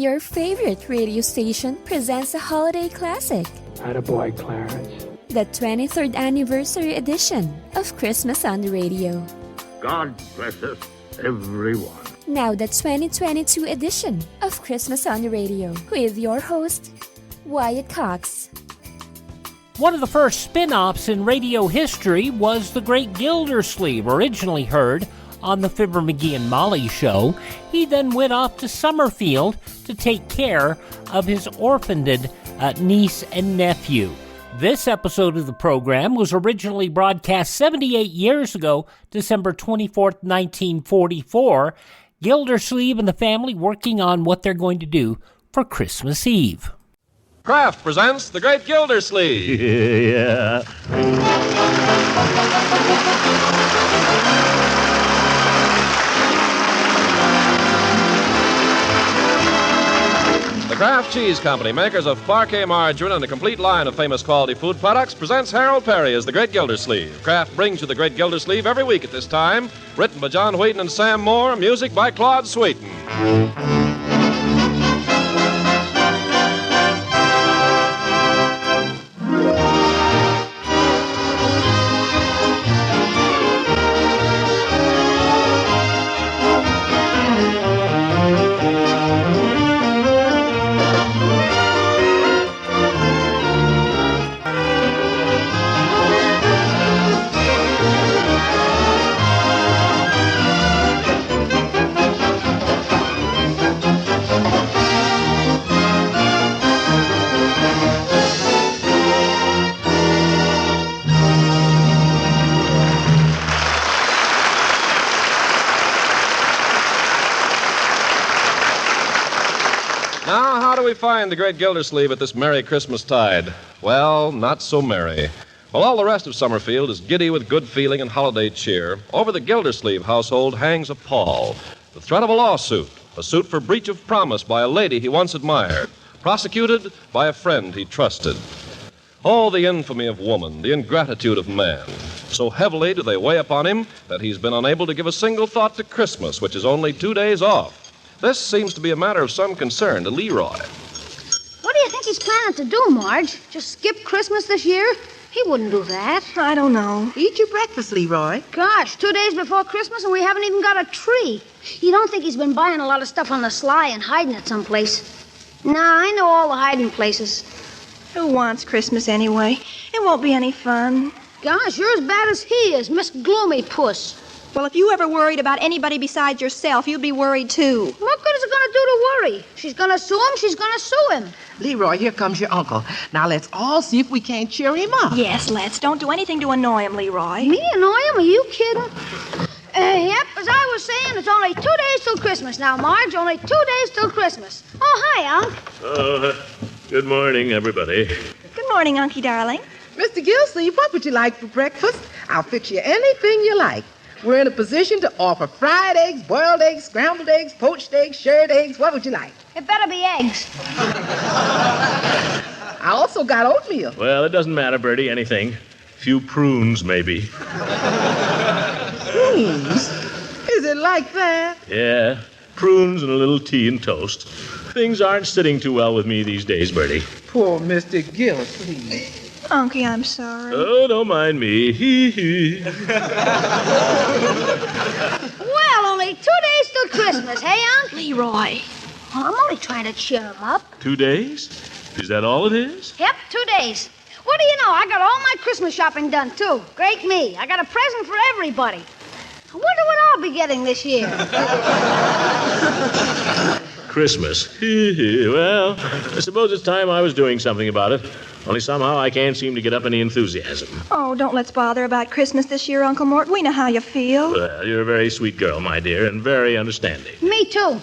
Your favorite radio station presents a holiday classic. Attaboy, Clarence. The 23rd anniversary edition of Christmas on the Radio. God bless us, everyone. Now the 2022 edition of Christmas on the Radio with your host, Wyatt Cox. One of the first spin-offs in radio history was The Great-Gildersleeve, originally heard on the Fibber McGee and Molly show. He then went off to Summerfield to take care of his orphaned niece and nephew. This episode of the program was originally broadcast 78 years ago, December 24th, 1944. Gildersleeve and the family working on what they're going to do for Christmas Eve. Kraft presents The Great Gildersleeve. Yeah. The Kraft Cheese Company, makers of Parquet margarine and a complete line of famous quality food products, presents Harold Peary as The Great Gildersleeve. Kraft brings you The Great Gildersleeve every week at this time. Written by John Wheaton and Sam Moore, music by Claude Sweeten. Now, how do we find the Great Gildersleeve at this merry Christmas tide? Well, not so merry. While all the rest of Summerfield is giddy with good feeling and holiday cheer, over the Gildersleeve household hangs a pall. The threat of a lawsuit, a suit for breach of promise by a lady he once admired, prosecuted by a friend he trusted. Oh, the infamy of woman, the ingratitude of man. So heavily do they weigh upon him that he's been unable to give a single thought to Christmas, which is only 2 days off. This seems to be a matter of some concern to Leroy. What do you think he's planning to do, Marge? Just skip Christmas this year? He wouldn't do that. I don't know. Eat your breakfast, Leroy. Gosh, 2 days before Christmas and we haven't even got a tree. You don't think he's been buying a lot of stuff on the sly and hiding it someplace? Nah, I know all the hiding places. Who wants Christmas anyway? It won't be any fun. Gosh, you're as bad as he is, Miss Gloomy Puss. Well, if you ever worried about anybody besides yourself, you'd be worried too. What good is it going to do to worry? She's going to sue him, she's going to sue him. Leroy, here comes your uncle. Now let's all see if we can't cheer him up. Yes, let's. Don't do anything to annoy him, Leroy. Me annoy him? Are you kidding? Yep, as I was saying, it's only 2 days till Christmas now, Marge. Only 2 days till Christmas. Oh, hi, Unc. Oh, good morning, everybody. Good morning, Unky darling. Mr. Gildersleeve, what would you like for breakfast? I'll fix you anything you like. We're in a position to offer fried eggs, boiled eggs, scrambled eggs, poached eggs, shirred eggs. What would you like? It better be eggs. I also got oatmeal. Well, it doesn't matter, Bertie, anything. Few prunes, maybe. Prunes? Is it like that? Yeah, prunes and a little tea and toast. Things aren't sitting too well with me these days, Bertie. Poor Mr. Gildersleeve. Unky, I'm sorry. Oh, don't mind me. Hee hee. Well, only 2 days till Christmas, hey, Unc? Leroy. Well, I'm only trying to cheer him up. 2 days? Is that all it is? Yep, 2 days. What do you know? I got all my Christmas shopping done, too. Great me. I got a present for everybody. I wonder what I'll be getting this year. Christmas. Well, I suppose it's time I was doing something about it. Only somehow I can't seem to get up any enthusiasm. Oh, don't let's bother about Christmas this year, Uncle Mort. We know how you feel. Well, you're a very sweet girl, my dear, and very understanding. Me, too.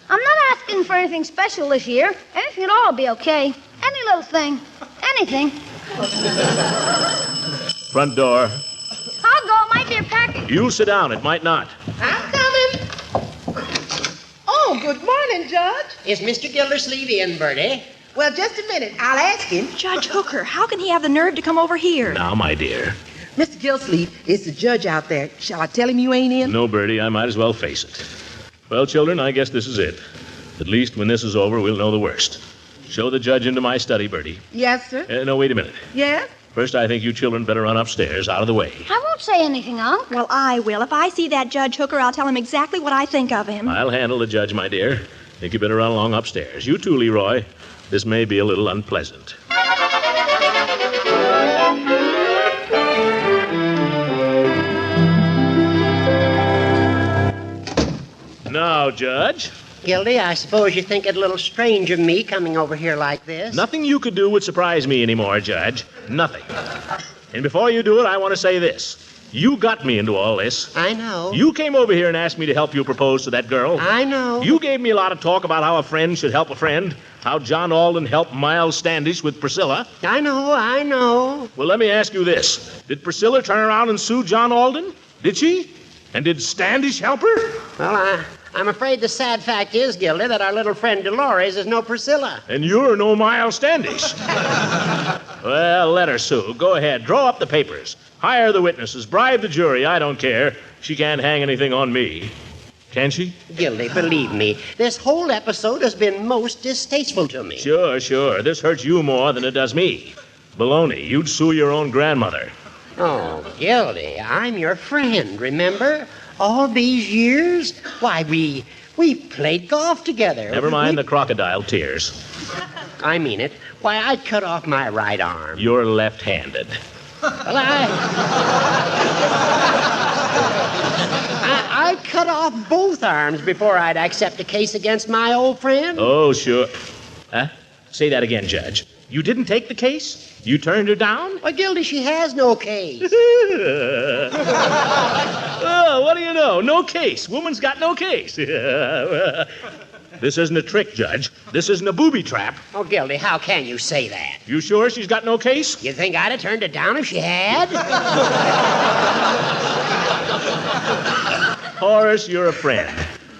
I'm not asking for anything special this year. Anything at all will be okay. Any little thing. Anything. Front door. I'll go. It might be a package. You sit down. It might not. I'm coming. Oh, good morning, Judge. Is Mr. Gildersleeve in, Bertie? Well, just a minute. I'll ask him. Judge Hooker, how can he have the nerve to come over here? Now, my dear. Mr. Gildersleeve, it's the judge out there. Shall I tell him you ain't in? No, Bertie, I might as well face it. Well, children, I guess this is it. At least when this is over, we'll know the worst. Show the judge into my study, Bertie. Yes, sir. No, wait a minute. Yes? First, I think you children better run upstairs, out of the way. I won't say anything, Unc. Well, I will. If I see that Judge Hooker, I'll tell him exactly what I think of him. I'll handle the judge, my dear. Think you better run along upstairs. You too, Leroy. This may be a little unpleasant. Now, Judge. Gildy, I suppose you think it a little strange of me coming over here like this. Nothing you could do would surprise me anymore, Judge. Nothing. And before you do it, I want to say this. You got me into all this. I know. You came over here and asked me to help you propose to that girl. I know. You gave me a lot of talk about how a friend should help a friend, how John Alden helped Miles Standish with Priscilla. I know. Well, let me ask you this. Did Priscilla turn around and sue John Alden? Did she? And did Standish help her? Well, I'm afraid the sad fact is, Gildy, that our little friend Dolores is no Priscilla. And you're no Miles Standish. Well, let her sue. Go ahead. Draw up the papers. Hire the witnesses. Bribe the jury. I don't care. She can't hang anything on me. Can she? Gildy, believe me, this whole episode has been most distasteful to me. Sure. This hurts you more than it does me. Baloney, you'd sue your own grandmother. Oh, Gildy, I'm your friend, remember? All these years? Why, we played golf together. Never mind the crocodile tears. I mean it. Why, I'd cut off my right arm. You're left-handed. Well, I'd cut off both arms before I'd accept a case against my old friend. Oh, sure. Huh? Say that again, Judge. You didn't take the case? You turned her down? Well, Gildy, she has no case. Oh, what do you know? No case. Woman's got no case. This isn't a trick, Judge. This isn't a booby trap. Oh, Gildy, how can you say that? You sure she's got no case? You think I'd have turned it down if she had? Horace, you're a friend.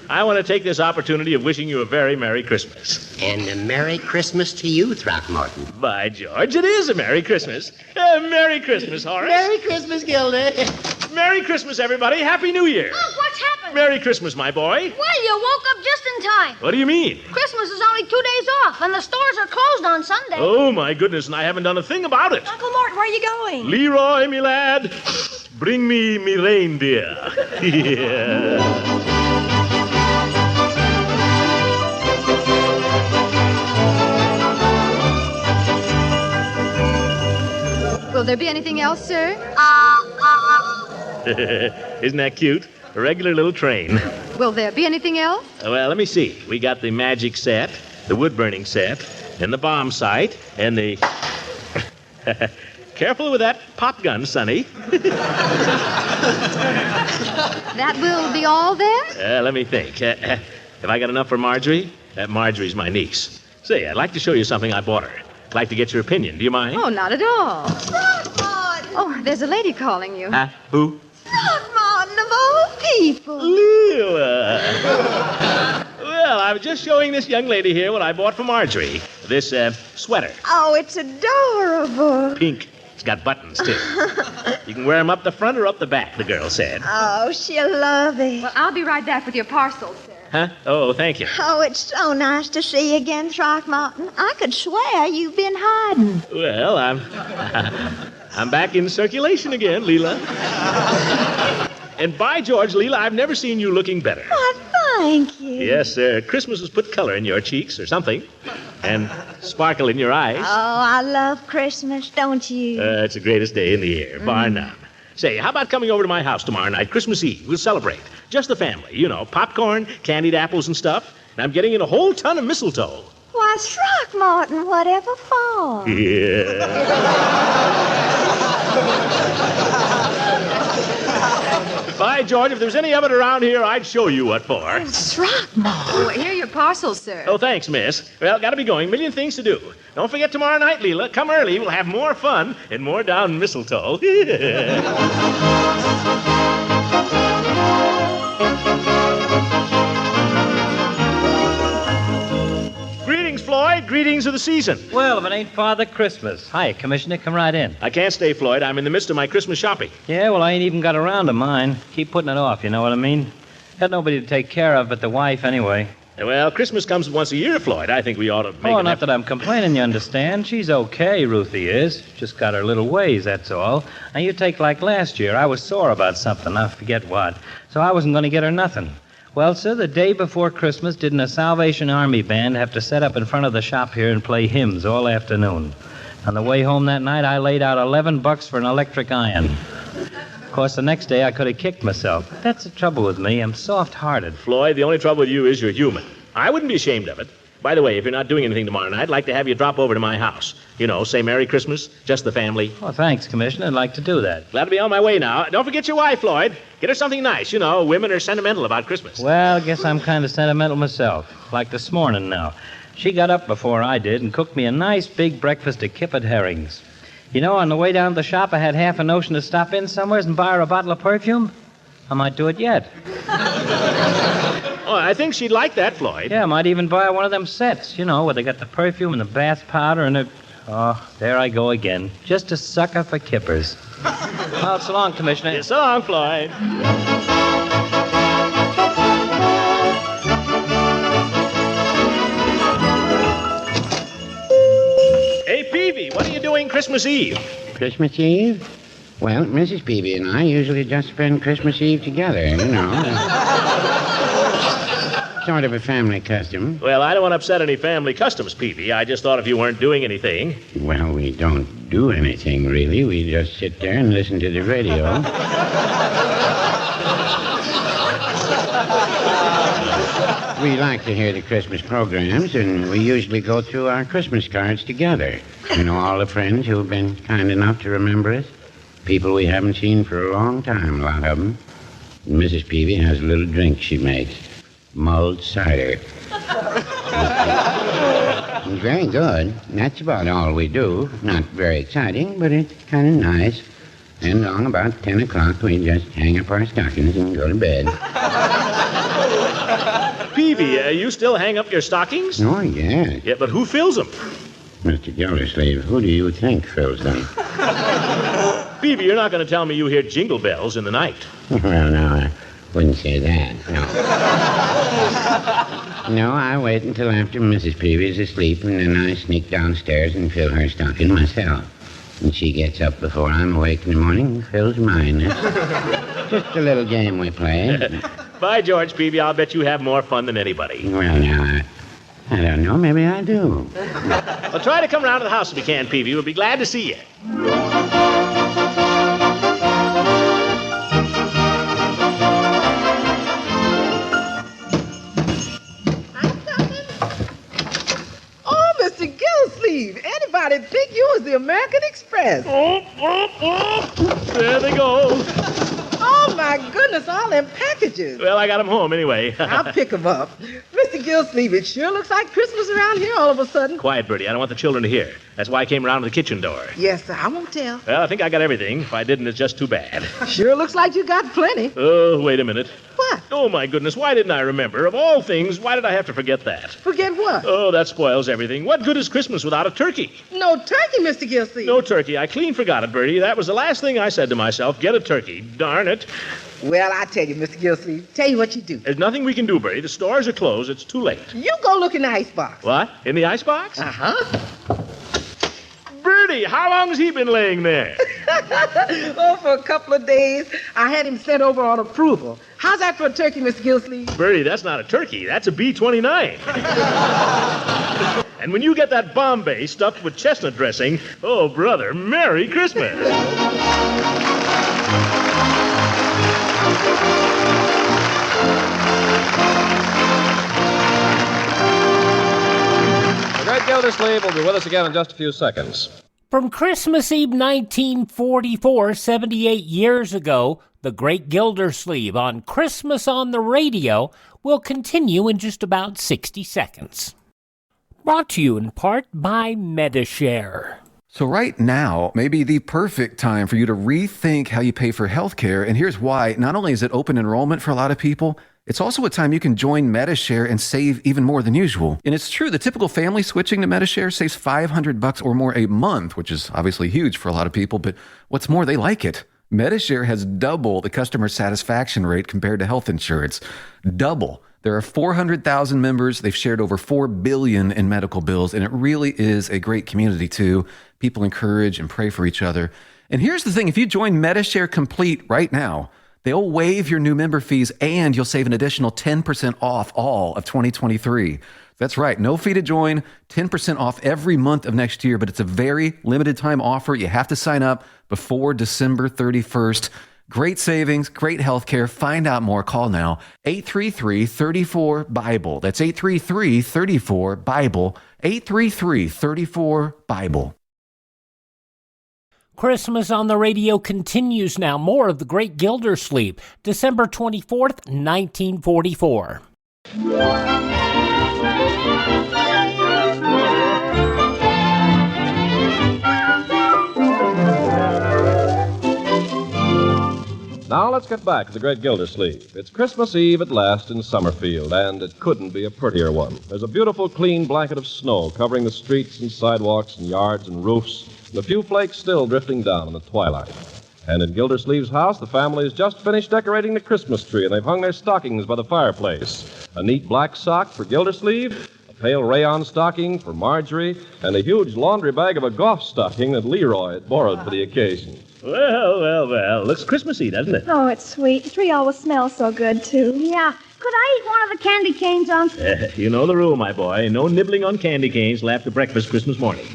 I want to take this opportunity of wishing you a very Merry Christmas. And a Merry Christmas to you, Throckmorton. By George, it is a Merry Christmas. Merry Christmas, Horace. Merry Christmas, Gildy. Merry Christmas, everybody. Happy New Year. Unc, what's happened? Merry Christmas, my boy. Well, you woke up just in time. What do you mean? Christmas is only 2 days off, and the stores are closed on Sunday. Oh, my goodness, and I haven't done a thing about it. Uncle Mort, where are you going? Leroy, me lad, bring me reindeer. Yeah. Will there be anything else, sir? Isn't that cute? A regular little train. Will there be anything else? Well, let me see. We got the magic set, the wood-burning set, and the bomb sight, and the... Careful with that pop gun, Sonny. That will be all then? Let me think. Have I got enough for Marjorie? Marjorie's my niece. Say, I'd like to show you something I bought her. I'd like to get your opinion. Do you mind? Oh, not at all. Oh, there's a lady calling you. Who? Throckmorton, of all people. Leela. Well, I was just showing this young lady here what I bought for Marjorie. This sweater. Oh, it's adorable. Pink. It's got buttons, too. You can wear them up the front or up the back, the girl said. Oh, she'll love it. Well, I'll be right back with your parcel, sir. Huh? Oh, thank you. Oh, it's so nice to see you again, Throckmorton. I could swear you've been hiding. Well, I'm back in circulation again, Leela. And by George, Leela, I've never seen you looking better. Why, thank you. Yes, sir. Christmas has put color in your cheeks or something. And sparkle in your eyes. Oh, I love Christmas, don't you? It's the greatest day in the year, bar none. Say, how about coming over to my house tomorrow night, Christmas Eve? We'll celebrate. Just the family. You know, popcorn, candied apples and stuff. And I'm getting in a whole ton of mistletoe. Why, Throckmorton, whatever for? Yeah. By George, if there was any of it around here, I'd show you what for. Throckmorton. Oh, here are your parcels, sir. Oh, thanks, miss. Well, gotta be going. Million things to do. Don't forget tomorrow night, Leela. Come early. We'll have more fun and more down mistletoe. Greetings, Floyd. Greetings of the season. Well, if it ain't Father Christmas. Hi, Commissioner. Come right in. I can't stay, Floyd. I'm in the midst of my Christmas shopping. Yeah, well, I ain't even got around to mine. Keep putting it off, you know what I mean? Got nobody to take care of but the wife, anyway. Well, Christmas comes once a year, Floyd. I think we ought to make Oh, not that I'm complaining, you understand. She's okay, Ruthie is. Just got her little ways, that's all. Now, you take like last year. I was sore about something. I forget what. So I wasn't going to get her nothing. Well, sir, the day before Christmas, didn't a Salvation Army band have to set up in front of the shop here and play hymns all afternoon? On the way home that night, I laid out $11 for an electric iron. Of course, the next day I could have kicked myself. That's the trouble with me. I'm soft-hearted. Floyd, the only trouble with you is you're human. I wouldn't be ashamed of it. By the way, if you're not doing anything tomorrow night, I'd like to have you drop over to my house. You know, say Merry Christmas, just the family. Oh, thanks, Commissioner. I'd like to do that. Glad to be on my way now. Don't forget your wife, Floyd. Get her something nice. You know, women are sentimental about Christmas. Well, I guess I'm kind of sentimental myself. Like this morning now. She got up before I did and cooked me a nice big breakfast of kippered herrings. You know, on the way down to the shop, I had half a notion to stop in somewhere and buy her a bottle of perfume. I might do it yet. Oh, I think she'd like that, Floyd. Yeah, I might even buy her one of them sets, you know, where they got the perfume and the bath powder and the... Oh, there I go again. Just a sucker for kippers. Well, so long, Commissioner. Yeah, so long, Floyd. Hey, Peavy, what are you doing Christmas Eve? Christmas Eve? Well, Mrs. Peavy and I usually just spend Christmas Eve together, you know. Sort of a family custom. Well, I don't want to upset any family customs, Peavy. I just thought if you weren't doing anything... Well, we don't do anything, really. We just sit there and listen to the radio. We like to hear the Christmas programs, and we usually go through our Christmas cards together. You know, all the friends who have been kind enough to remember us. People we haven't seen for a long time, a lot of them. And Mrs. Peavy has a little drink she makes. Mulled cider. It's very good. That's about all we do. Not very exciting, but it's kind of nice. And along about 10 o'clock, we just hang up our stockings and go to bed. Peavy, you still hang up your stockings? Oh, yes. Yeah, but who fills them? Mr. Gildersleeve, who do you think fills them? Peavy, you're not going to tell me you hear jingle bells in the night. Well, no, I wouldn't say that, no. No, I wait until after Mrs. Peavy's asleep, and then I sneak downstairs and fill her stocking myself. And she gets up before I'm awake in the morning and fills mine. It's just a little game we play. By George, Peavy, I'll bet you have more fun than anybody. Well, now, I don't know. Maybe I do. Well, try to come around to the house if you can, Peavy. We'll be glad to see you. Anybody pick you as the American Express? There they go. Oh, my goodness, all them packages. Well, I got them home anyway. I'll pick them up. Mr. Gildersleeve, it sure looks like Christmas around here all of a sudden. Quiet, Bertie. I don't want the children to hear. That's why I came around to the kitchen door. Yes, sir. I won't tell. Well, I think I got everything. If I didn't, it's just too bad. Sure looks like you got plenty. Oh, wait a minute. What? Oh, my goodness. Why didn't I remember? Of all things, why did I have to forget that? Forget what? Oh, that spoils everything. What good is Christmas without a turkey? No turkey, Mr. Gildersleeve. No turkey. I clean forgot it, Bertie. That was the last thing I said to myself. Get a turkey. Darn it. Well, I tell you, Mr. Gildersleeve, tell you what you do. There's nothing we can do, Bertie. The stores are closed. It's too late. You go look in the icebox. What? In the icebox? Uh-huh. Bertie, how long has he been laying there? Oh, for a couple of days. I had him sent over on approval. How's that for a turkey, Mr. Gildersleeve? Bertie, that's not a turkey. That's a B-29. And when you get that Bombay stuffed with chestnut dressing, oh, brother, Merry Christmas. The Great Gildersleeve will be with us again in just a few seconds. From Christmas Eve 1944, 78 years ago, The Great Gildersleeve on Christmas on the Radio will continue in just about 60 seconds. Brought to you in part by Medishare. So right now may be the perfect time for you to rethink how you pay for healthcare, and here's why. Not only is it open enrollment for a lot of people, it's also a time you can join Medishare and save even more than usual. And it's true, the typical family switching to Medishare saves $500 or more a month, which is obviously huge for a lot of people, but what's more, they like it. Medishare has double the customer satisfaction rate compared to health insurance. Double. There are 400,000 members. They've shared over $4 billion in medical bills, and it really is a great community, too. People encourage and pray for each other. And here's the thing. If you join MediShare Complete right now, they'll waive your new member fees, and you'll save an additional 10% off all of 2023. That's right. No fee to join, 10% off every month of next year, but it's a very limited time offer. You have to sign up before December 31st. Great savings, great health care. Find out more. Call now. 833-34-BIBLE. That's 833-34-BIBLE. 833-34-BIBLE. Christmas on the Radio continues now. More of The Great Gildersleeve, December 24th, 1944. Now let's get back to the Great Gildersleeve. It's Christmas Eve at last in Summerfield, and it couldn't be a prettier one. There's a beautiful, clean blanket of snow covering the streets and sidewalks and yards and roofs, and a few flakes still drifting down in the twilight. And in Gildersleeve's house, the family has just finished decorating the Christmas tree, and they've hung their stockings by the fireplace. A neat black sock for Gildersleeve, a pale rayon stocking for Marjorie, and a huge laundry bag of a golf stocking that Leroy had borrowed for the occasion. Well. Looks Christmassy, doesn't it? Oh, it's sweet. The tree always smells so good, too. Yeah. Could I eat one of the candy canes, Unc? You know the rule, my boy. No nibbling on candy canes till after breakfast Christmas morning.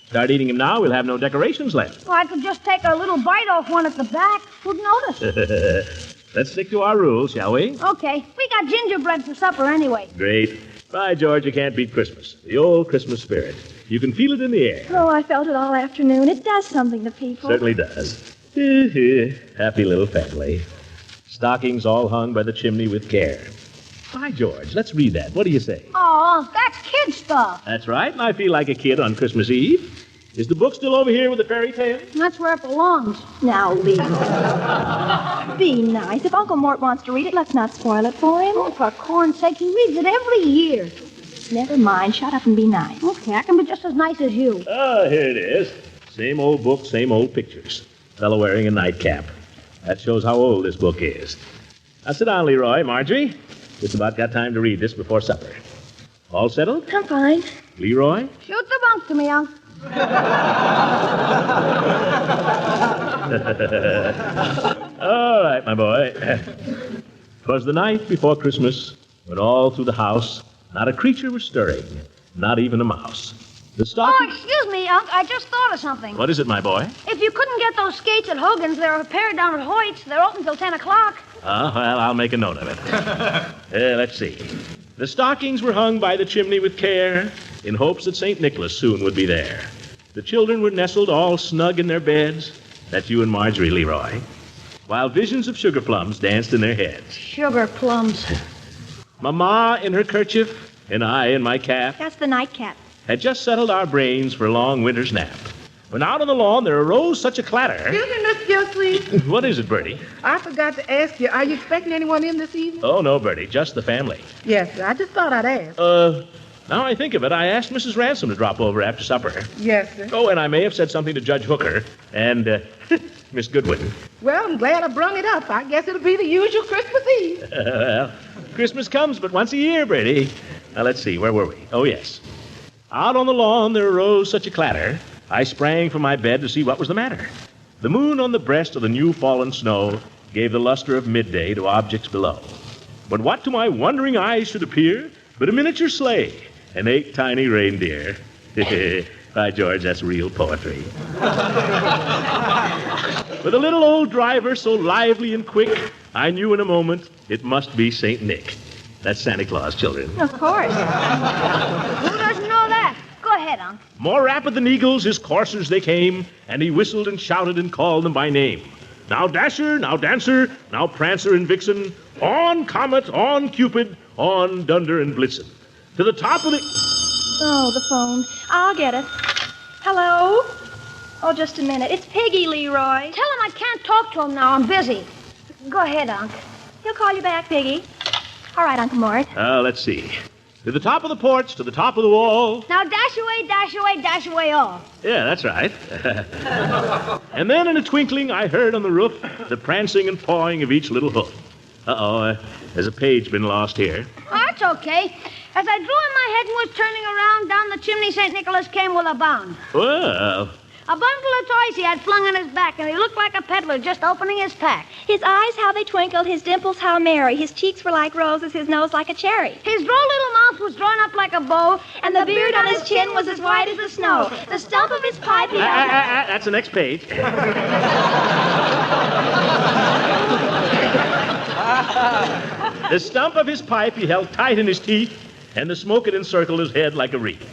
Start eating them now, we'll have no decorations left. Well, I could just take a little bite off one at the back. Who'd notice? Let's stick to our rules, shall we? Okay. We got gingerbread for supper anyway. Great. By George, you can't beat Christmas. The old Christmas spirit. You can feel it in the air. Oh, I felt it all afternoon. It does something to people. Certainly does. Happy little family. Stockings all hung by the chimney with care. By George, let's read that. What do you say? Oh, Unc, that's kid stuff. That's right, and I feel like a kid on Christmas Eve. Is the book still over here with the fairy tale? That's where it belongs. Now, Leo. Be nice. If Uncle Mort wants to read it, let's not spoil it for him. Oh, for corn's sake, he reads it every year. Never mind. Shut up and be nice. Okay, I can be just as nice as you. Ah, here it is. Same old book, same old pictures. Fellow wearing a nightcap. That shows how old this book is. Now sit down, Leroy. Marjorie, just about got time to read this before supper. All settled? I'm fine. Leroy? Shoot the bunk to me, Unc. All right, my boy. 'Twas the night before Christmas, when all through the house not a creature was stirring, not even a mouse. The stocking... Oh, excuse me, Unc. I just thought of something. What is it, my boy? If you couldn't get those skates at Hogan's, they're repaired down at Hoyt's. They're open till 10 o'clock. Well, I'll make a note of it. Let's see. The stockings were hung by the chimney with care, in hopes that St. Nicholas soon would be there. The children were nestled all snug in their beds. That's you and Marjorie, Leroy. While visions of sugar plums danced in their heads. Sugar plums. Mama in her kerchief, and I in my cap, That's the nightcap. had just settled our brains for a long winter's nap. When out on the lawn there arose such a clatter. Excuse me, Mr. Gildersleeve. What is it, Bertie? I forgot to ask you, are you expecting anyone in this evening? Oh, no, Bertie, just the family. Yes, sir. I just thought I'd ask. Now I think of it, I asked Mrs. Ransom to drop over after supper. Yes, sir. Oh, and I may have said something to Judge Hooker and Miss Goodwin. Well, I'm glad I brung it up. I guess it'll be the usual Christmas Eve. Well, Christmas comes but once a year, Bertie. Now, let's see, where were we? Oh, yes. Out on the lawn there arose such a clatter, I sprang from my bed to see what was the matter. The moon on the breast of the new fallen snow gave the luster of midday to objects below. But what to my wondering eyes should appear but a miniature sleigh and 8 tiny reindeer. By George, that's real poetry. With a little old driver so lively and quick, I knew in a moment it must be St. Nick. That's Santa Claus, children. Of course. Who doesn't know that? Go ahead, Unc. More rapid than eagles, his coursers they came, and he whistled and shouted and called them by name. Now Dasher, now Dancer, now Prancer and Vixen, on Comet, on Cupid, on Dunder and Blitzen. To the top of the... Oh, the phone. I'll get it. Hello? Oh, just a minute. It's Piggy, Leroy. Tell him I can't talk to him now. I'm busy. Go ahead, Unc. He'll call you back, Piggy. All right, Uncle Mort. Let's see. To the top of the porch, to the top of the wall. Now dash away, dash away, dash away all. Yeah, that's right. And then in a twinkling, I heard on the roof the prancing and pawing of each little hoof. Uh-oh, there's a page been lost here. I that's okay. As I drew in my head and was turning around, down the chimney St. Nicholas came with a bound. Well, A bundle of toys he had flung on his back, and he looked like a peddler just opening his pack. His eyes, how they twinkled, his dimples, how merry. His cheeks were like roses, his nose like a cherry. His droll little mouth was drawn up like a bow, And the beard on his chin was as white as the snow. The stump of his pipe he held... That's the next page. The stump of his pipe he held tight in his teeth, and the smoke had encircled his head like a wreath.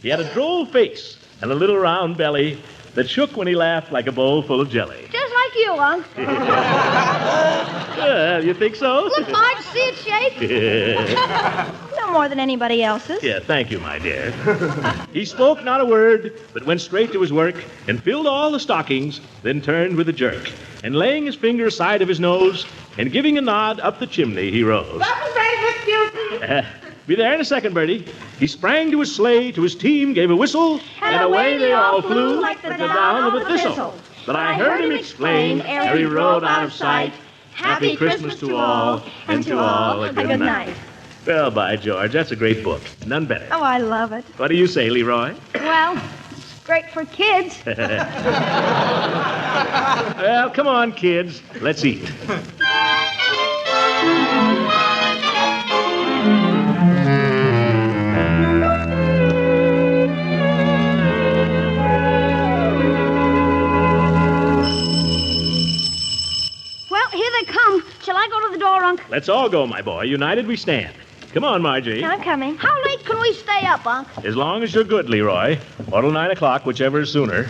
He had a droll face and a little round belly that shook when he laughed like a bowl full of jelly. Just like you, Unc. You think so? Look, Marge, see it shake? No more than anybody else's. Yeah, thank you, my dear. He spoke not a word, but went straight to his work and filled all the stockings, then turned with a jerk. And laying his finger aside of his nose and giving a nod up the chimney, he rose. Be there in a second, Bertie. He sprang to his sleigh, to his team, gave a whistle, and away they all flew like the down of a thistle. But I heard him exclaim, ere he rode out of sight, Happy Christmas to all, and to all a good night. Well, by George, that's a great book. None better. Oh, I love it. What do you say, Leroy? Well, it's great for kids. Well, come on, kids. Let's eat. Here they come. Shall I go to the door, Unc? Let's all go, my boy. United we stand. Come on, Margie. I'm coming. How late can we stay up, Unc? As long as you're good, Leroy. Or till 9 o'clock, whichever is sooner.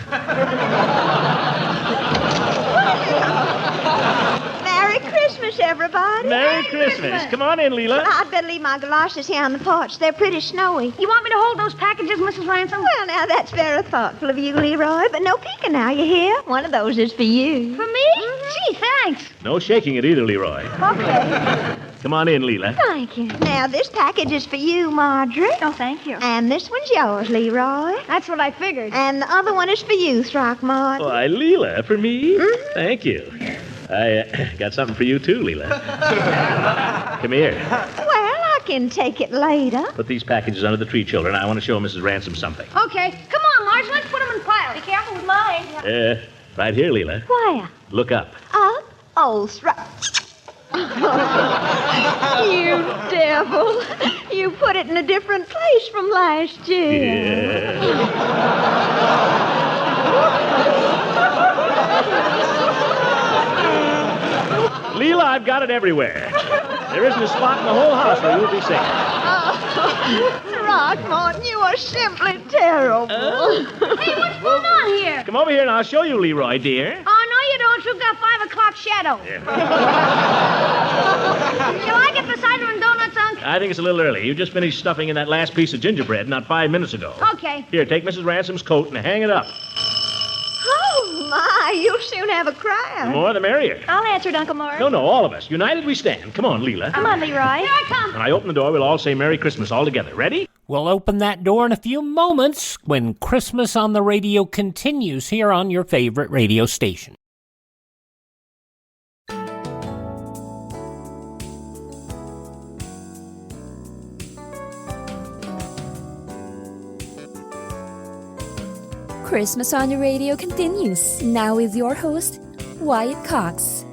Merry Christmas, everybody. Merry Christmas. Come on in, Leela. Well, I'd better leave my galoshes here on the porch. They're pretty snowy. You want me to hold those packages, Mrs. Ransom? Well, now, that's very thoughtful of you, Leroy. But no peeking now, you hear? One of those is for you. For me? Gee, thanks. No shaking it either, Leroy. Okay. Come on in, Leela. Thank you. Now, this package is for you, Marjorie. Oh, thank you. And this one's yours, Leroy. That's what I figured. And the other one is for you, Throckmorton. Why, Leela, for me? Mm-hmm. Thank you. I got something for you, too, Leela. Come here. Well, I can take it later. Put these packages under the tree, children. I want to show Mrs. Ransom something. Okay. Come on, Marge. Let's put them in piles. Be careful with mine. Right here, Leela. Where? Look up. Up? Oh, you devil. You put it in a different place from last year. Yeah. Leela, I've got it everywhere. There isn't a spot in the whole house where you'll be safe. Oh, Throckmorton, you are simply terrible. Hey, what's going on here? Come over here and I'll show you, Leroy, dear. Oh, no, you don't. You've got 5 o'clock shadow. Yeah. Shall I get the cider and donuts, Unc? I think it's a little early. You just finished stuffing in that last piece of gingerbread not 5 minutes ago. Okay. Here, take Mrs. Ransom's coat and hang it up. Oh, my, you'll soon have a crowd. The more, the merrier. I'll answer it, Uncle Mort. No, all of us. United we stand. Come on, Leela. Come on, Leroy. Here I come. When I open the door, we'll all say Merry Christmas all together. Ready? We'll open that door in a few moments when Christmas on the Radio continues here on your favorite radio station. Christmas on the Radio continues, now with your host, Wyatt Cox.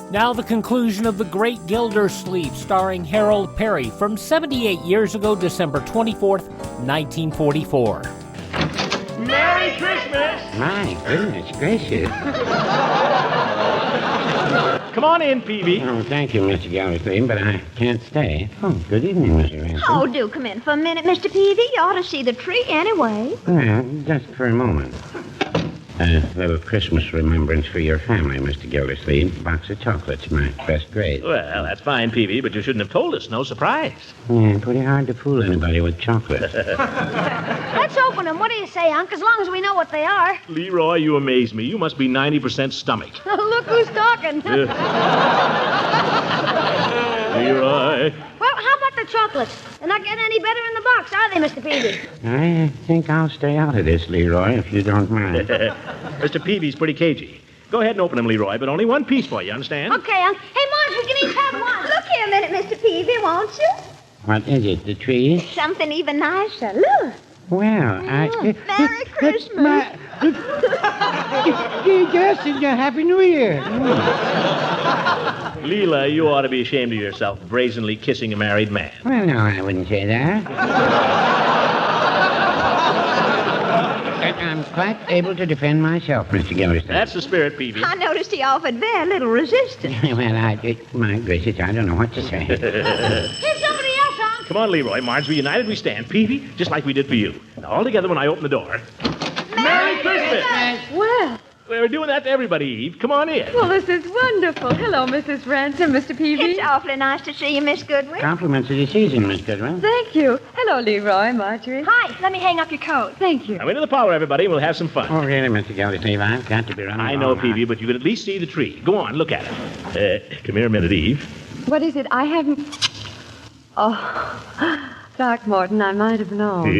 Now the conclusion of The Great Gildersleeve, starring Harold Peary, from 78 years ago, December 24th, 1944. Merry Christmas! My goodness gracious. Come on in, Peavy. Oh, thank you, Mr. Gildersleeve, but I can't stay. Oh, good evening, Mr. Ransom. Oh, do come in for a minute, Mr. Peavy. You ought to see the tree anyway. Well, just for a moment. A little Christmas remembrance for your family, Mr. Gildersleeve. Box of chocolates, my best grade. Well, that's fine, Peavy, but you shouldn't have told us. No surprise. Yeah, pretty hard to fool anybody with chocolate. Let's open them. What do you say, Unc? As long as we know what they are. Leroy, you amaze me. You must be 90% stomach. Look who's talking. Leroy. Well, how about the chocolates? They're not getting any better in the box, are they, Mr. Peavy? I think I'll stay out of this, Leroy, if you don't mind. Mr. Peavy's pretty cagey. Go ahead and open them, Leroy, but only one piece for you, understand? Okay, Unc. Hey, Marge, we can each have one. Look here a minute, Mr. Peavy, won't you? What is it, the tree? Something even nicer. Look. Well, Merry Christmas. Yes, and Happy New Year. Leela, you ought to be ashamed of yourself, brazenly kissing a married man. Well, no, I wouldn't say that. I'm quite able to defend myself, Mr. Gildersleeve. That's the spirit, Peavy. I noticed he offered very little resistance. My gracious, I don't know what to say. Here's somebody else on. Come on, Leroy. Marjorie, united we stand. Peavy, just like we did for you. Now, all together when I open the door. Merry Christmas! Well, We're doing that to everybody, Eve. Come on in. well, this is wonderful. Hello, Mrs. Ransom, Mr. Peavy. It's awfully nice to see you, Miss Goodwin. Compliments of the season, Miss Goodwin. Thank you. Hello, Leroy, Marjorie. Hi, let me hang up your coat. Thank you. Now, into the parlor, everybody, and we'll have some fun. Oh, really, Mr. Gildersleeve? I've got to be running. I know, along. Peavy, but you can at least see the tree. Go on, look at it. Come here a minute, Eve. What is it? I haven't... Oh, Throckmorton, I might have known. I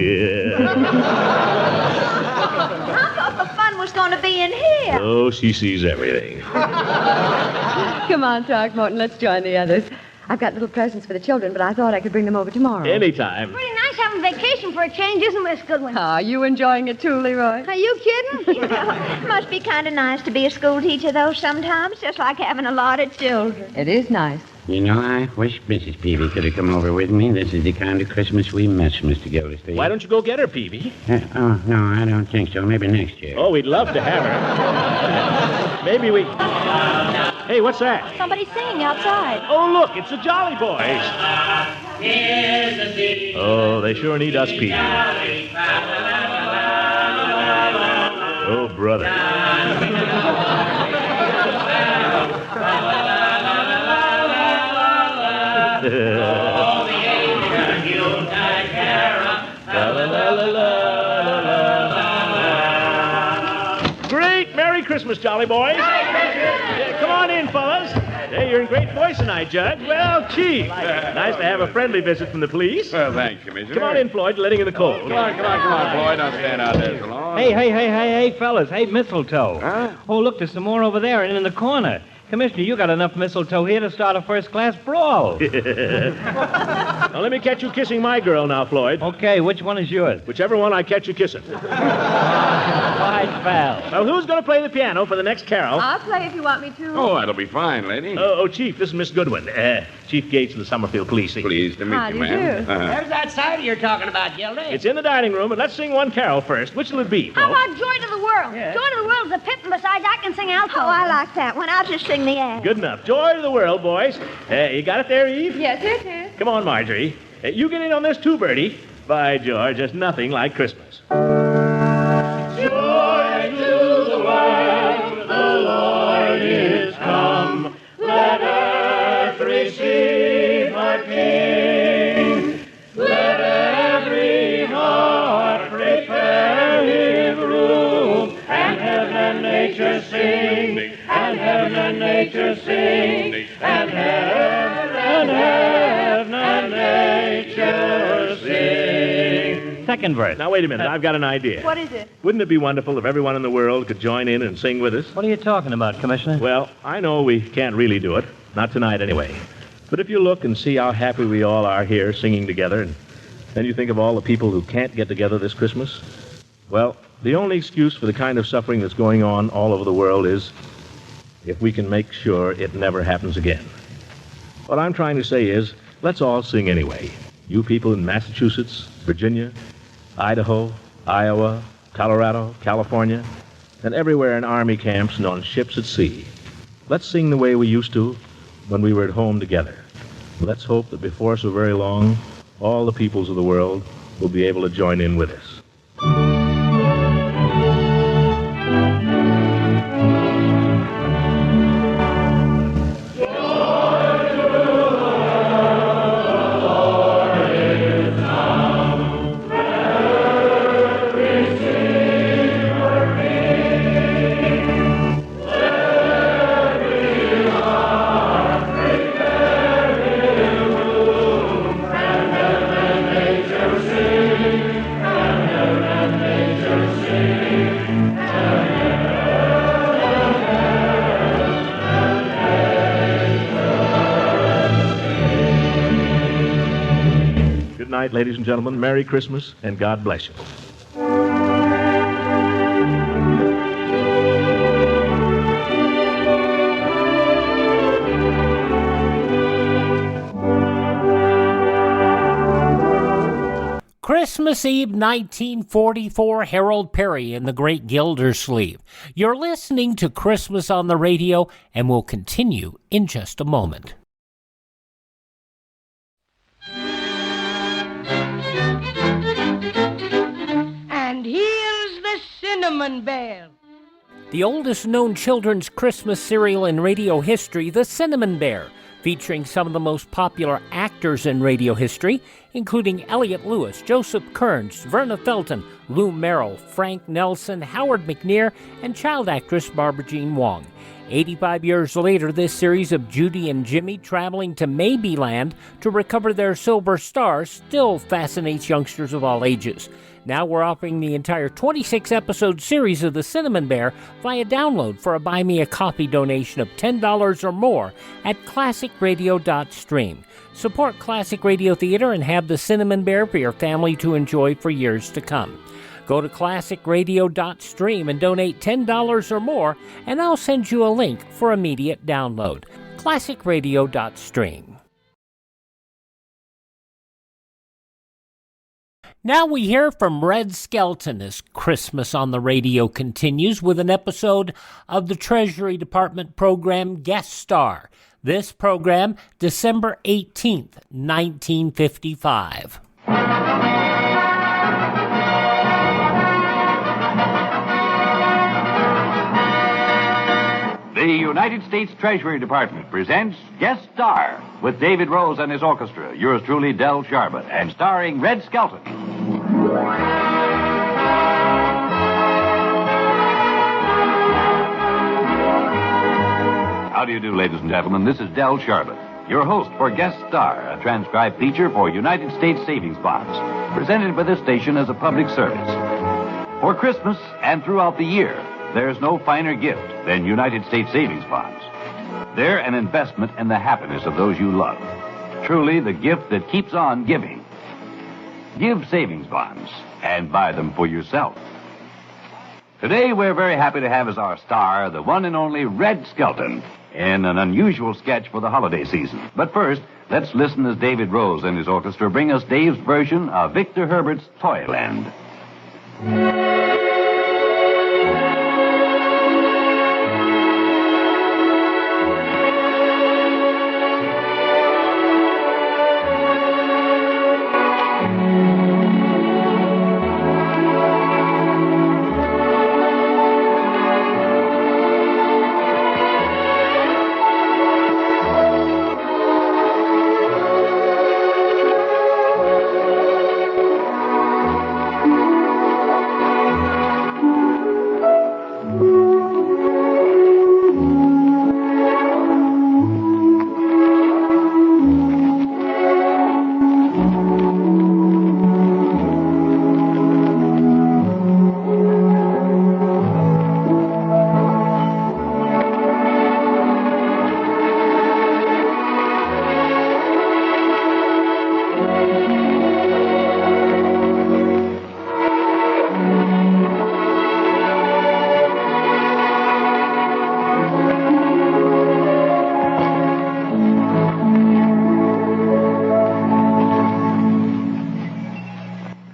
thought the fun was going to be in here. Oh, she sees everything. Come on, Throckmorton, let's join the others. I've got little presents for the children, but I thought I could bring them over tomorrow. Anytime. Pretty nice having vacation for a change, isn't it, Miss Goodwin? Are you enjoying it too, Leroy? Are you kidding? You know, it must be kind of nice to be a school teacher, though, sometimes, just like having a lot of children. It is nice. You know, I wish Mrs. Peavy could have come over with me. This is the kind of Christmas we miss, Mr. Gildersleeve. Why don't you go get her, Peavy? Oh, no, I don't think so. Maybe next year. Oh, we'd love to have her. Maybe we... Hey, what's that? Somebody's singing outside. Oh, look, it's the Jolly Boys. Oh, they sure need us, Peavy. Oh, brother. Great Merry Christmas, Jolly Boys. Yeah, come on in, fellas. Hey, you're in great voice tonight, Judge. Well, Chief. Nice to have a friendly visit from the police. Well, thanks, Commissioner. Come on in, Floyd, letting in the cold. Come on, Floyd. Don't stand out there so long. Hey, fellas. Hey, mistletoe. Huh? Oh, look, there's some more over there and in the corner. Commissioner, you got enough mistletoe here to start a first-class brawl. Now, let me catch you kissing my girl now, Floyd. Okay, which one is yours? Whichever one I catch you kissing. Fine, pal. Well, who's going to play the piano for the next carol? I'll play if you want me to. Oh, that'll be fine, lady. Chief, this is Miss Goodwin. Chief Gates of the Summerfield Police. Pleased to meet How you, do you ma'am. do? There's that cider you're talking about, Gildy. It's in the dining room, and let's sing one carol first. Which will it be, How folks? about Joy to the World? Yeah. Joy to the World's a pip, and besides, I can sing alto. Oh, I like that one. I'll just sing the air. Good enough. Joy to the world, boys. You got it there, Eve? Yes, it is. Come on, Marjorie. You get in on this too, Bertie. By George, there's nothing like Christmas. Joy to the world, the Lord is come. Let earth receive her King. Let every heart prepare him room. And heaven and nature sing. And heaven and nature sing. And heaven and nature sing. Second verse. Now, wait a minute. I've got an idea. What is it? Wouldn't it be wonderful if everyone in the world could join in and sing with us? What are you talking about, Commissioner? Well, I know we can't really do it. Not tonight, anyway. But if you look and see how happy we all are here singing together, and then you think of all the people who can't get together this Christmas, well, the only excuse for the kind of suffering that's going on all over the world is if we can make sure it never happens again. What I'm trying to say is, let's all sing anyway. You people in Massachusetts, Virginia, Idaho, Iowa, Colorado, California, and everywhere in army camps and on ships at sea. Let's sing the way we used to when we were at home together. Let's hope that before so very long, all the peoples of the world will be able to join in with us. night, ladies and gentlemen. Merry Christmas, and God bless you. Christmas Eve 1944, Harold Peary and the Great Gildersleeve. You're listening to Christmas on the Radio, and we'll continue in just a moment. And here's the cinnamon bear. The oldest known children's Christmas cereal in radio history, the Cinnamon Bear, featuring some of the most popular actors in radio history, including Elliot Lewis, Joseph Kearns, Verna Felton, Lou Merrill, Frank Nelson, Howard McNear, and child actress Barbara Jean Wong. 85 years later, this series of Judy and Jimmy traveling to Maybeland to recover their silver stars still fascinates youngsters of all ages. Now we're offering the entire 26-episode series of The Cinnamon Bear via download for a Buy Me a Coffee donation of $10 or more at classicradio.stream. Support Classic Radio Theater and have The Cinnamon Bear for your family to enjoy for years to come. Go to classicradio.stream and donate $10 or more, and I'll send you a link for immediate download. classicradio.stream. Now we hear from red-skelton as Christmas on the Radio continues with an episode of the Treasury Department program Guest Star. This program, December 18th, 1955. The United States Treasury Department presents Guest Star with David Rose and his orchestra, yours truly, Del Sharbutt, and starring Red Skelton. How do you do, ladies and gentlemen? This is Del Sharbutt, your host for Guest Star, a transcribed feature for United States Savings Bonds, presented by this station as a public service. For Christmas and throughout the year, there's no finer gift than United States Savings Bonds. They're an investment in the happiness of those you love. Truly the gift that keeps on giving. Give savings bonds and buy them for yourself. Today we're very happy to have as our star the one and only Red Skelton in an unusual sketch for the holiday season. But first, let's listen as David Rose and his orchestra bring us Dave's version of Victor Herbert's Toyland.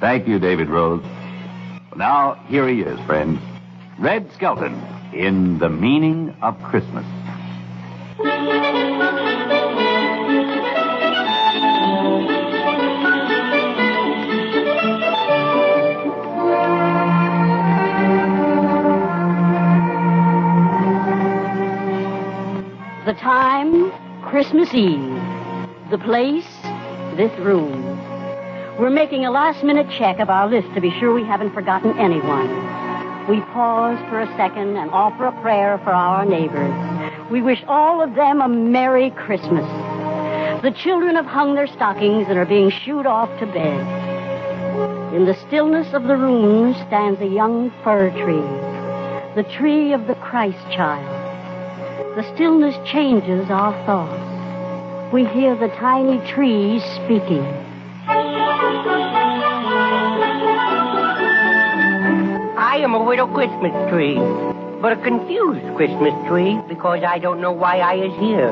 Thank you, David Rose. Now, here he is, friends. Red Skelton in The Meaning of Christmas. The time, Christmas Eve. The place, this room. We're making a last-minute check of our list to be sure we haven't forgotten anyone. We pause for a second and offer a prayer for our neighbors. We wish all of them a Merry Christmas. The children have hung their stockings and are being shooed off to bed. In the stillness of the room stands a young fir tree, the tree of the Christ child. The stillness changes our thoughts. We hear the tiny trees speaking. am a widow Christmas tree, but a confused Christmas tree because I don't know why I is here.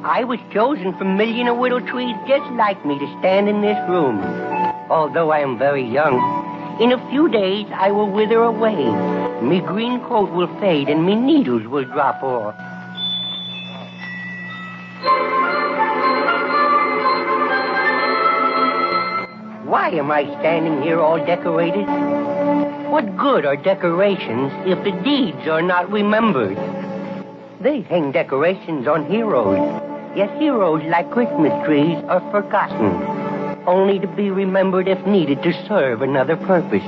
I was chosen from million of widow trees just like me to stand in this room. Although I am very young, in a few days I will wither away. Me green coat will fade and me needles will drop off. Why am I standing here all decorated? What good are decorations if the deeds are not remembered? They hang decorations on heroes. Yet heroes like Christmas trees are forgotten, only to be remembered if needed to serve another purpose.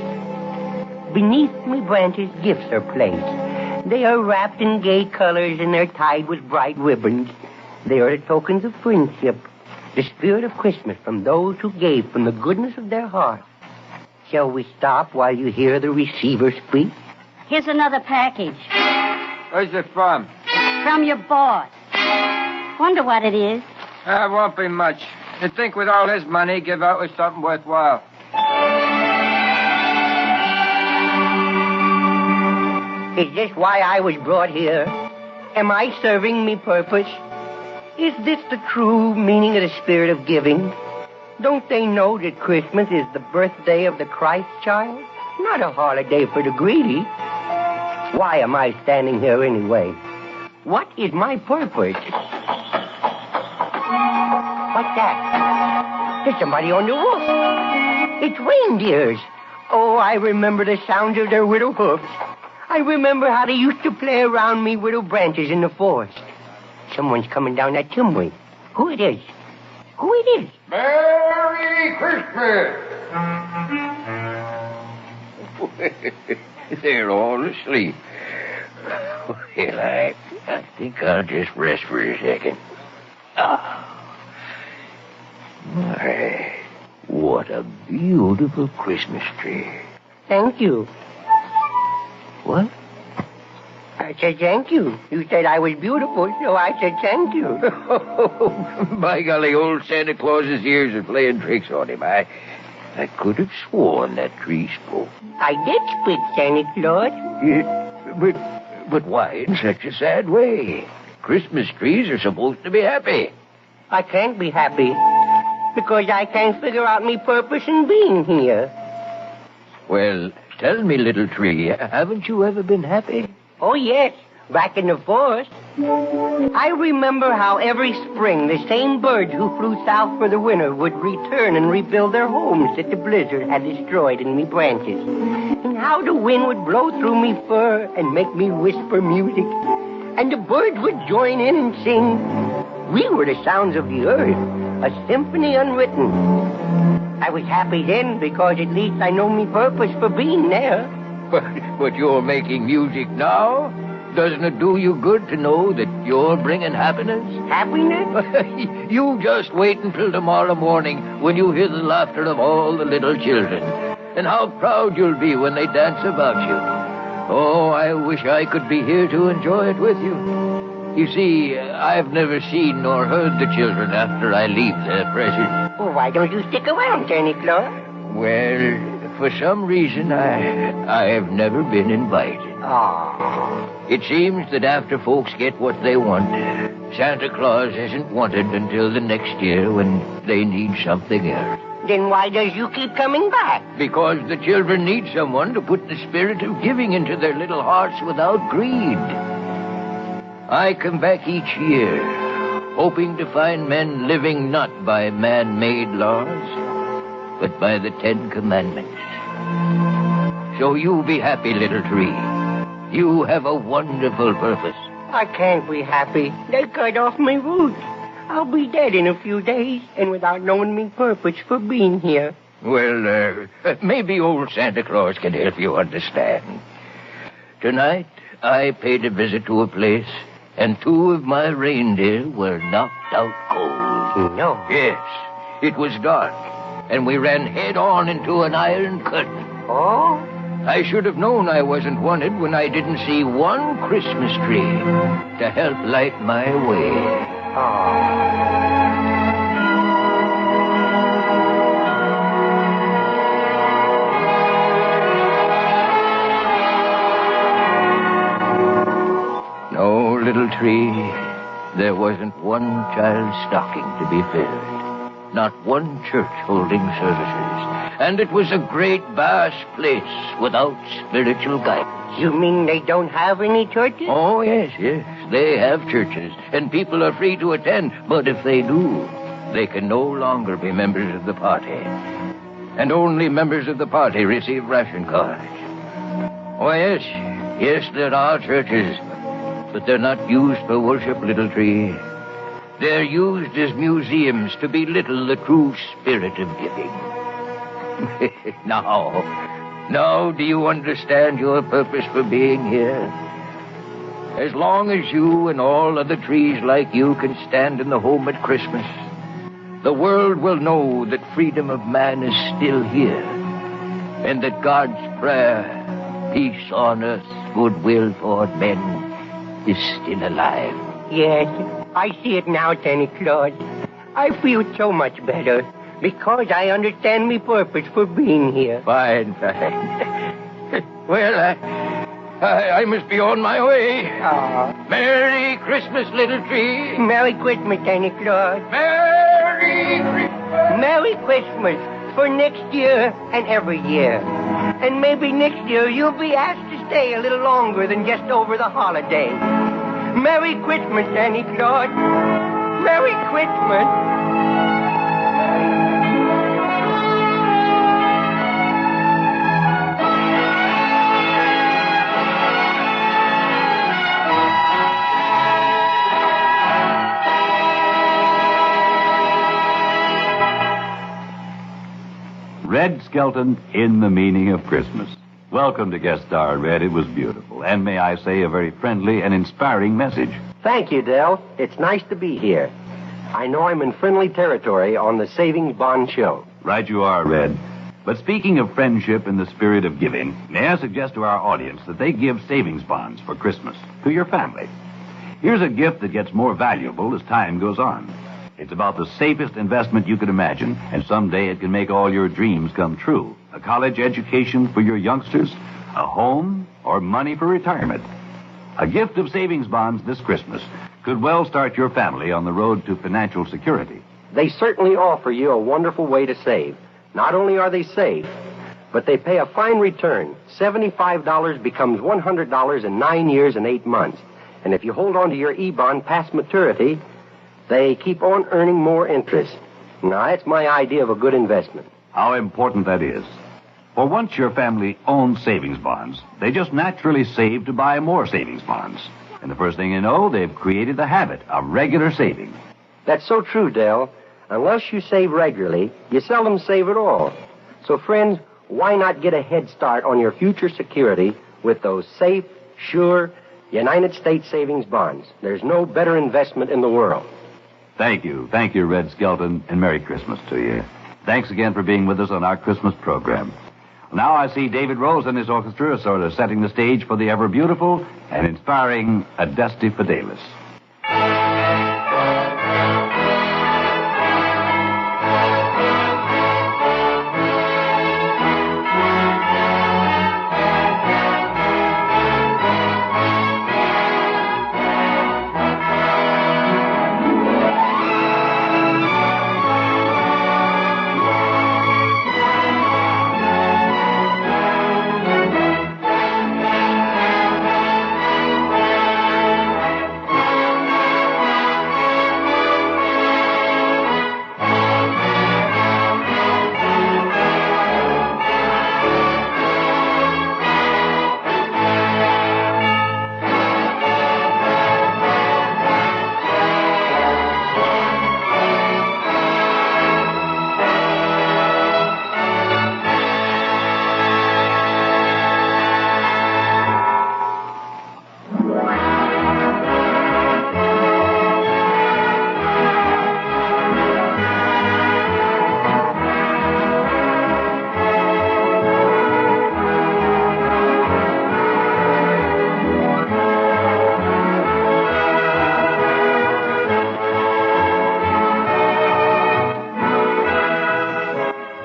Beneath me branches gifts are placed. They are wrapped in gay colors and they're tied with bright ribbons. They are the tokens of friendship, the spirit of Christmas from those who gave from the goodness of their heart. Shall we stop while you hear the receiver speak? Here's another package. Where's it from? It's from your boss. Wonder what it is. It won't be much. You'd think with all his money, give out with something worthwhile. Is this why I was brought here? Am I serving me purpose? Is this the true meaning of the spirit of giving? Don't they know that Christmas is the birthday of the Christ child? Not a holiday for the greedy. Why am I standing here anyway? What is my purpose? What's that? There's somebody on the roof. It's reindeers. Oh, I remember the sound of their little hoofs. I remember how they used to play around me with little branches in the forest. Someone's coming down that chimney. Who it is? Who it is? Merry Christmas! They're all asleep. Well, I think I'll just rest for a second. My, what a beautiful Christmas tree. Thank you. What? I said thank you. You said I was beautiful, so I said thank you. By golly, old Santa Claus's ears are playing tricks on him. I could have sworn that tree spoke. I did speak, Santa Claus. But why in such a sad way? Christmas trees are supposed to be happy. I can't be happy because I can't figure out me purpose in being here. Well, tell me, little tree, haven't you ever been happy? Oh, yes, back in the forest. I remember how every spring the same birds who flew south for the winter would return and rebuild their homes that the blizzard had destroyed in me branches. And how the wind would blow through me fur and make me whisper music. And the birds would join in and sing. We were the sounds of the earth, a symphony unwritten. I was happy then because at least I know me purpose for being there. But you're making music now? Doesn't it do you good to know that you're bringing happiness? Happiness? You just wait until tomorrow morning when you hear the laughter of all the little children. And how proud you'll be when they dance about you. Oh, I wish I could be here to enjoy it with you. You see, I've never seen nor heard the children after I leave their presence. Well, why don't you stick around, Santa Claus? Well, for some reason, I have never been invited. Oh. It seems that after folks get what they want, Santa Claus isn't wanted until the next year when they need something else. Then why does you keep coming back? Because the children need someone to put the spirit of giving into their little hearts without greed. I come back each year, hoping to find men living not by man-made laws, but by the 10 Commandments. So you be happy, little tree. You have a wonderful purpose. I can't be happy. They cut off my roots. I'll be dead in a few days, and without knowing me purpose for being here. Well, maybe old Santa Claus can help you understand. Tonight, I paid a visit to a place, and 2 of my reindeer were knocked out cold. No. Yes, it was dark, and we ran head-on into an iron curtain. Oh? I should have known I wasn't wanted when I didn't see one Christmas tree to help light my way. Oh. there wasn't one child's stocking to be filled. Not one church holding services. And it was a great, vast place without spiritual guidance. You mean they don't have any churches? Oh, yes. They have churches, and people are free to attend. But if they do, they can no longer be members of the party. And only members of the party receive ration cards. Oh, yes, there are churches, but they're not used for worship, Little Tree. They're used as museums to belittle the true spirit of giving. Now, do you understand your purpose for being here? As long as you and all other trees like you can stand in the home at Christmas, the world will know that freedom of man is still here, and that God's prayer, peace on earth, goodwill toward men, is still alive. Yes, I see it now, Santa Claus. I feel so much better because I understand my purpose for being here. Fine. Well, I must be on my way. Merry Christmas, Little Tree. Merry Christmas, Santa Claus. Merry Christmas. Merry Christmas for next year and every year. And maybe next year you'll be asked to stay a little longer than just over the holidays. Merry Christmas, Santa Claus. Merry Christmas. Red-skelton in the meaning of Christmas. Welcome to Guest Star, Red. It was beautiful. And may I say, a very friendly and inspiring message. Thank you, Del. It's nice to be here. I know I'm in friendly territory on the Savings Bond Show. Right you are, Red. But speaking of friendship in the spirit of giving, may I suggest to our audience that they give savings bonds for Christmas to your family. Here's a gift that gets more valuable as time goes on. It's about the safest investment you could imagine, and someday it can make all your dreams come true. A college education for your youngsters, a home, or money for retirement. A gift of savings bonds this Christmas could well start your family on the road to financial security. They certainly offer you a wonderful way to save. Not only are they safe, but they pay a fine return. $75 becomes $100 in 9 years and 8 months. And if you hold on to your E-bond past maturity, they keep on earning more interest. Now, that's my idea of a good investment. How important that is. For once your family owns savings bonds, they just naturally save to buy more savings bonds. And the first thing you know, they've created the habit of regular saving. That's so true, Del. Unless you save regularly, you seldom save at all. So, friends, why not get a head start on your future security with those safe, sure United States savings bonds? There's no better investment in the world. Thank you, Red-skelton, and Merry Christmas to you. Thanks again for being with us on our Christmas program. Now I see David Rose and his orchestra sort of setting the stage for the ever-beautiful and inspiring Adeste Fidelis.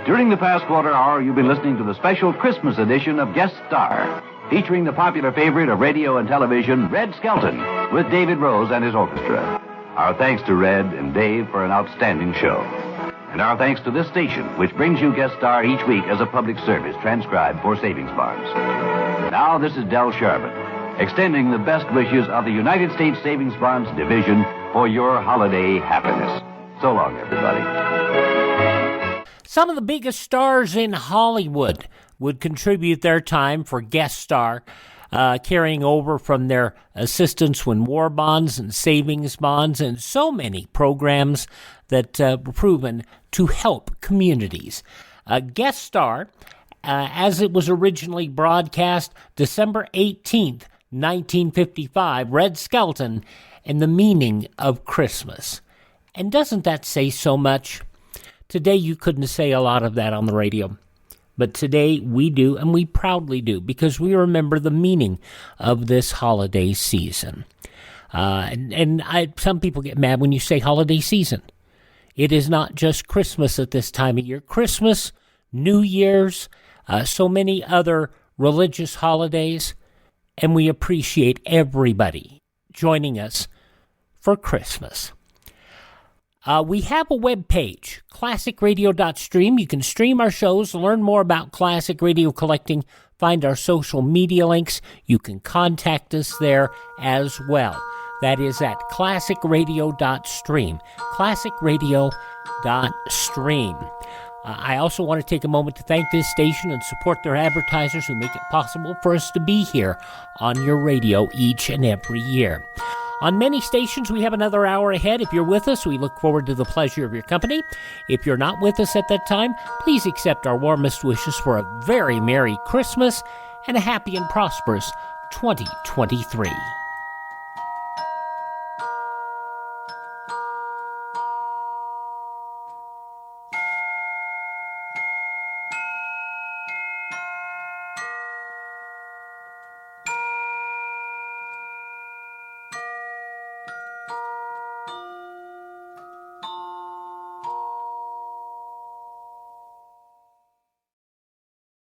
During the past quarter hour, you've been listening to the special Christmas edition of Guest Star, featuring the popular favorite of radio and television, Red-skelton, with David Rose and his orchestra. Our thanks to Red and Dave for an outstanding show. And our thanks to this station, which brings you Guest Star each week as a public service transcribed for savings bonds. Now, this is Del Sharbutt, extending the best wishes of the United States Savings Bonds Division for your holiday happiness. So long, everybody. Some of the biggest stars in Hollywood would contribute their time for Guest Star, carrying over from their assistance when war bonds and savings bonds and so many programs that were proven to help communities. Guest Star, as it was originally broadcast December 18th, 1955, red-skelton, and the meaning of Christmas. And doesn't that say so much? Today you couldn't say a lot of that on the radio. But today we do, and we proudly do, because we remember the meaning of this holiday season. Some people get mad when you say holiday season. It is not just Christmas at this time of year. Christmas, New Year's, so many other religious holidays, and we appreciate everybody joining us for Christmas. We have a web page, classicradio.stream. You can stream our shows, learn more about classic radio collecting, find our social media links. You can contact us there as well. That is at classicradio.stream, classicradio.stream. I also want to take a moment to thank this station and support their advertisers who make it possible for us to be here on your radio each and every year. On many stations, we have another hour ahead. If you're with us, we look forward to the pleasure of your company. If you're not with us at that time, please accept our warmest wishes for a very Merry Christmas and a happy and prosperous 2023.